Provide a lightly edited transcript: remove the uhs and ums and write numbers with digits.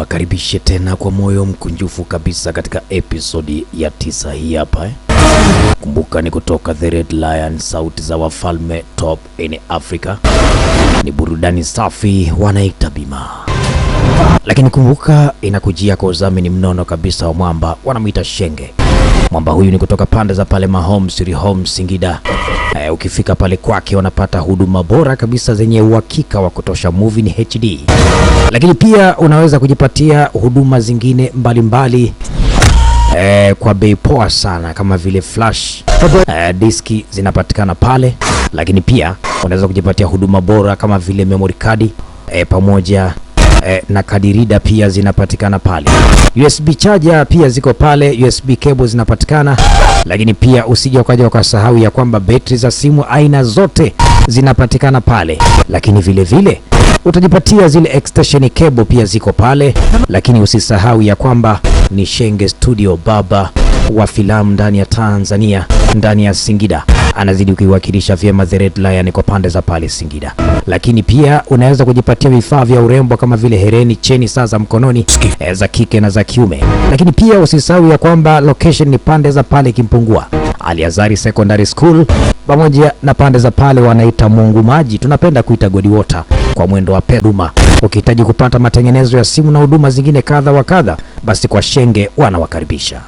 Niwakaribishe tena kwa moyo mkunjufu kabisa katika episodi ya 9 hii hapa. Kumbuka ni kutoka The Red Lion, sauti za wafalme, top in Africa. Ni burudani safi, wanaita bima. Lakini kumbuka inakujia kwa udhamini mnono kabisa wa mwamba, wanamuita Shenge. Mwamba huyu ni kutoka pande za pale Mahom Siri Home Singida. Ukifika pale kwake wanapata huduma bora kabisa zenye uhakika wa kutosha, movie ni HD. Lakini pia unaweza kujipatia huduma zingine mbalimbali kwa bei poa sana, kama vile flash diski zinapatikana pale. Lakini pia unaweza kujipatia huduma bora kama vile memory card pamoja na kadi reader pia zinapatikana pale. USB charger pia ziko pale, USB cable zinapatikana. Lakini pia usije ukaja ukasahau ya kwamba betri za simu aina zote zinapatikana pale. Lakini vile vile utajipatia zile extension cable pia ziko pale. Lakini usisahau ya kwamba ni Shenge Studio, baba wa filamu ndani ya Tanzania, ndani ya Singida. Anazidi kuiwakilisha vyema The Red Lion kwa pande za pale Singida. Lakini pia unaweza kujipatia vifaa vya urembo kama vile hereni, cheni, saa za mkononi za kike na za kiume. Lakini pia usisahau ya kwamba location ni pande za pale Kimpungua, Aliazari Secondary School, pamoja na pande za pale wanaita Mungu Maji, tunapenda kuita God Water, kwa mwendo wa peduma. Ukihitaji kupata matengenezo ya simu na huduma zingine kadha wa kadha, basi kwa Shenge wanawakaribisha.